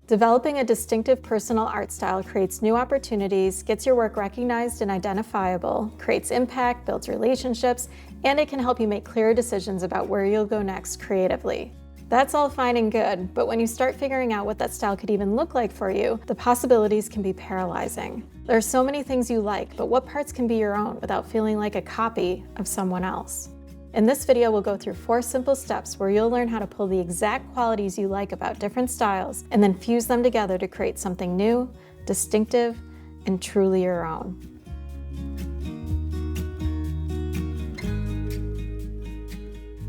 Developing a distinctive personal art style creates new opportunities, gets your work recognized and identifiable, creates impact, builds relationships, and it can help you make clearer decisions about where you'll go next creatively. That's all fine and good, but when you start figuring out what that style could even look like for you, the possibilities can be paralyzing. There are so many things you like, but what parts can be your own without feeling like a copy of someone else? In this video, we'll go through 4 simple steps where you'll learn how to pull the exact qualities you like about different styles and then fuse them together to create something new, distinctive, and truly your own.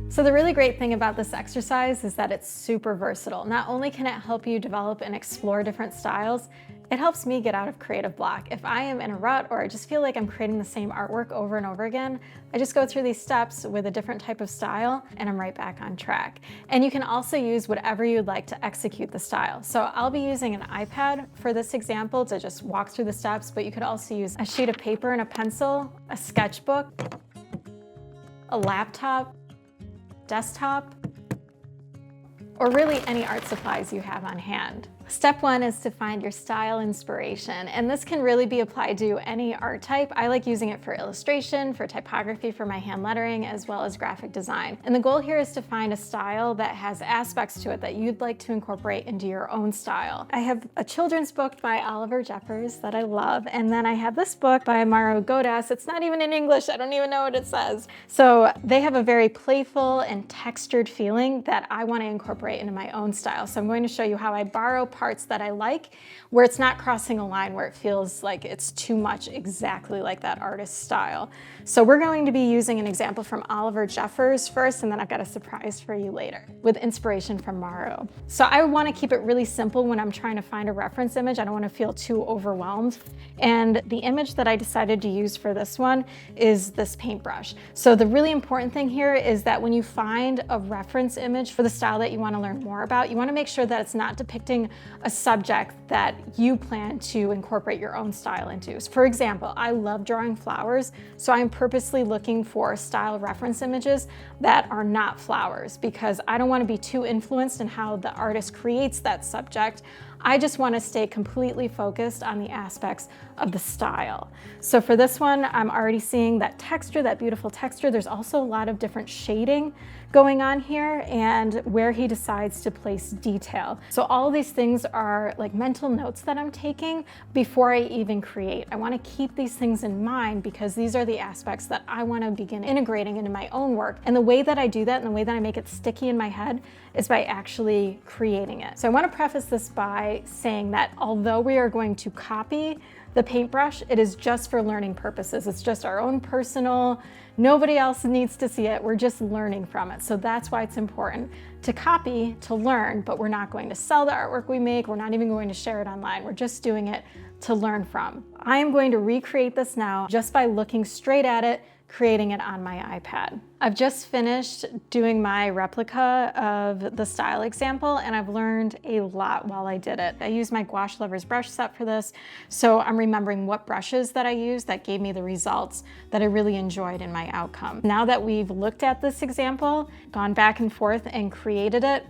So the really great thing about this exercise is that it's super versatile. Not only can it help you develop and explore different styles, it helps me get out of creative block. If I am in a rut or I just feel like I'm creating the same artwork over and over again, I just go through these steps with a different type of style and I'm right back on track. And you can also use whatever you'd like to execute the style. So I'll be using an iPad for this example to just walk through the steps, but you could also use a sheet of paper and a pencil, a sketchbook, a laptop, desktop, or really any art supplies you have on hand. Step 1 is to find your style inspiration, and this can really be applied to any art type. I like using it for illustration, for typography, for my hand lettering, as well as graphic design. And the goal here is to find a style that has aspects to it that you'd like to incorporate into your own style. I have a children's book by Oliver Jeffers that I love, and then I have this book by Mauro Godas. It's not even in English, I don't even know what it says. So they have a very playful and textured feeling that I want to incorporate into my own style. So I'm going to show you how I borrow parts that I like, where it's not crossing a line where it feels like it's too much exactly like that artist's style. So we're going to be using an example from Oliver Jeffers first, and then I've got a surprise for you later with inspiration from Mauro. So I want to keep it really simple when I'm trying to find a reference image. I don't want to feel too overwhelmed. And the image that I decided to use for this one is this paintbrush. So the really important thing here is that when you find a reference image for the style that you want to learn more about, you want to make sure that it's not depicting a subject that you plan to incorporate your own style into. So for example, I love drawing flowers, so I'm purposely looking for style reference images that are not flowers because I don't want to be too influenced in how the artist creates that subject. I just want to stay completely focused on the aspects of the style. So for this one, I'm already seeing that texture, that beautiful texture. There's also a lot of different shading going on here and where he decides to place detail. So all of these things are like mental notes that I'm taking before I even create. I want to keep these things in mind because these are the aspects that I want to begin integrating into my own work. And the way that I do that and the way that I make it sticky in my head is by actually creating it. So I want to preface this by saying that although we are going to copy the paintbrush, it is just for learning purposes. It's just our own personal, nobody else needs to see it. We're just learning from it. So that's why it's important to copy, to learn, but we're not going to sell the artwork we make. We're not even going to share it online. We're just doing it to learn from. I am going to recreate this now just by looking straight at it, creating it on my iPad. I've just finished doing my replica of the style example and I've learned a lot while I did it. I used my Gouache Lovers brush set for this, so I'm remembering what brushes that I used that gave me the results that I really enjoyed in my outcome. Now that we've looked at this example, gone back and forth and created it,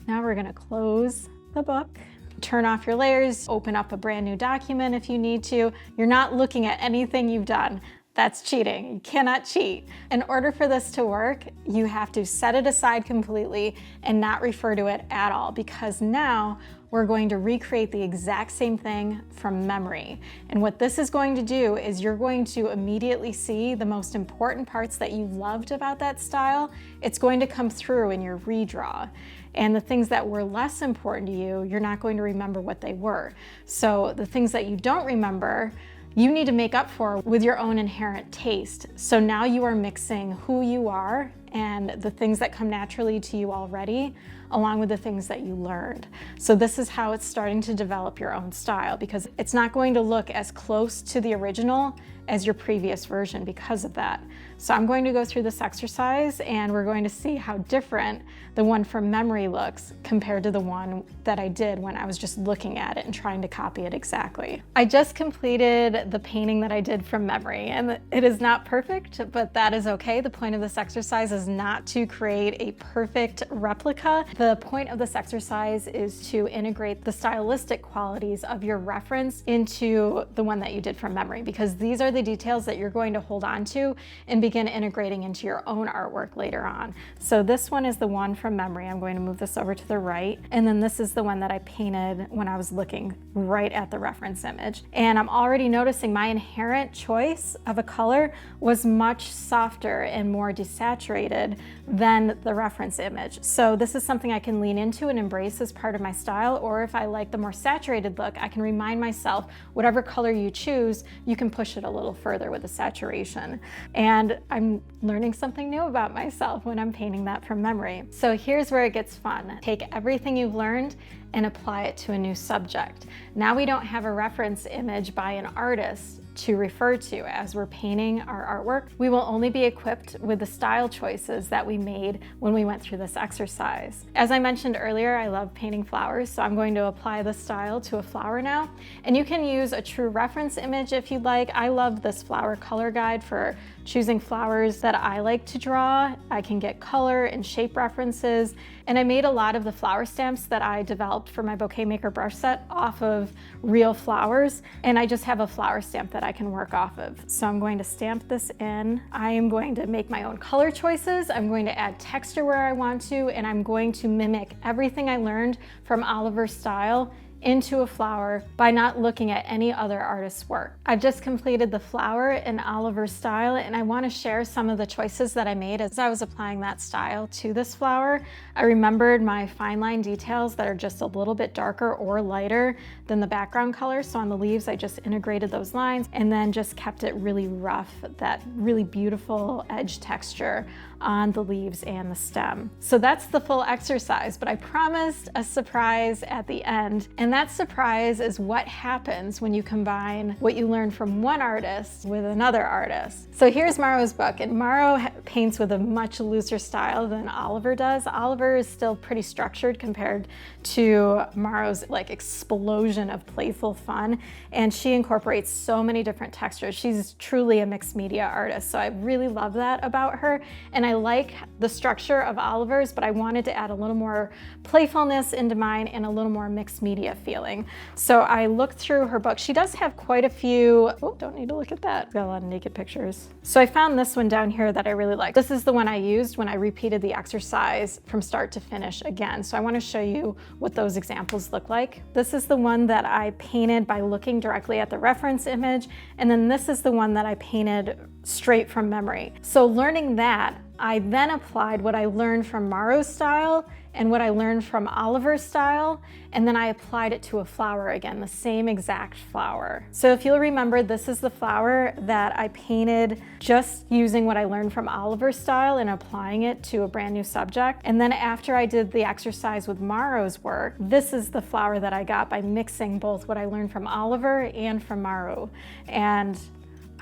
now we're gonna close the book. Turn off your layers, open up a brand new document if you need to. You're not looking at anything you've done. That's cheating. You cannot cheat. In order for this to work, you have to set it aside completely and not refer to it at all, because now we're going to recreate the exact same thing from memory. And what this is going to do is you're going to immediately see the most important parts that you loved about that style. It's going to come through in your redraw. And the things that were less important to you, you're not going to remember what they were. So the things that you don't remember, you need to make up for with your own inherent taste. So now you are mixing who you are and the things that come naturally to you already, along with the things that you learned. So this is how it's starting to develop your own style, because it's not going to look as close to the original as your previous version because of that. So I'm going to go through this exercise and we're going to see how different the one from memory looks compared to the one that I did when I was just looking at it and trying to copy it exactly. I just completed the painting that I did from memory, and it is not perfect, but that is okay. The point of this exercise is not to create a perfect replica. The point of this exercise is to integrate the stylistic qualities of your reference into the one that you did from memory, because these are the details that you're going to hold on to and begin integrating into your own artwork later on. So this one is the one from memory. I'm going to move this over to the right. And then this is the one that I painted when I was looking right at the reference image. And I'm already noticing my inherent choice of a color was much softer and more desaturated than the reference image. So this is something I can lean into and embrace as part of my style, or if I like the more saturated look, I can remind myself whatever color you choose, you can push it a little further with the saturation. And I'm learning something new about myself when I'm painting that from memory. So here's where it gets fun. Take everything you've learned and apply it to a new subject. Now we don't have a reference image by an artist to refer to as we're painting our artwork. We will only be equipped with the style choices that we made when we went through this exercise. As I mentioned earlier, I love painting flowers, so I'm going to apply the style to a flower now. And you can use a true reference image if you'd like. I love this flower color guide for choosing flowers that I like to draw. I can get color and shape references. And I made a lot of the flower stamps that I developed for my Bouquet Maker brush set off of real flowers. And I just have a flower stamp that I can work off of. So I'm going to stamp this in. I am going to make my own color choices. I'm going to add texture where I want to, and I'm going to mimic everything I learned from Oliver's style into a flower by not looking at any other artist's work. I've just completed the flower in Oliver's style, and I want to share some of the choices that I made as I was applying that style to this flower. I remembered my fine line details that are just a little bit darker or lighter than the background color. So on the leaves, I just integrated those lines and then just kept it really rough, that really beautiful edge texture on the leaves and the stem. So that's the full exercise, but I promised a surprise at the end. And that surprise is what happens when you combine what you learn from one artist with another artist. So here's Maro's book, and Maro paints with a much looser style than Oliver does. Oliver is still pretty structured compared to Maro's like explosion of playful fun, and she incorporates so many different textures. She's truly a mixed media artist, so I really love that about her. And I like the structure of Oliver's, but I wanted to add a little more playfulness into mine and a little more mixed media feeling. So I looked through her book. She does have quite a few, oh, don't need to look at that. Got a lot of naked pictures. So I found this one down here that I really like. This is the one I used when I repeated the exercise from start to finish again. So I want to show you what those examples look like. This is the one that I painted by looking directly at the reference image. And then this is the one that I painted straight from memory. So learning that, I then applied what I learned from Maro's style and what I learned from Oliver's style, and then I applied it to a flower again, the same exact flower. So if you'll remember, this is the flower that I painted just using what I learned from Oliver's style and applying it to a brand new subject. And then after I did the exercise with Maro's work, this is the flower that I got by mixing both what I learned from Oliver and from Maro. And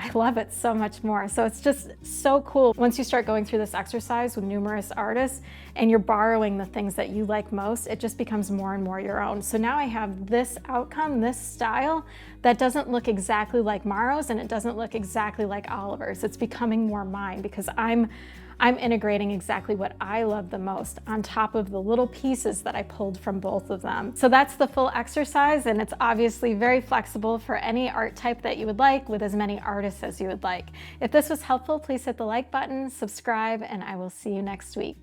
I love it so much more. So it's just so cool once you start going through this exercise with numerous artists and you're borrowing the things that you like most, it just becomes more and more your own. So now I have this outcome, this style that doesn't look exactly like Maro's and it doesn't look exactly like Oliver's. It's becoming more mine because I'm integrating exactly what I love the most on top of the little pieces that I pulled from both of them. So that's the full exercise, and it's obviously very flexible for any art type that you would like with as many artists as you would like. If this was helpful, please hit the like button, subscribe, and I will see you next week.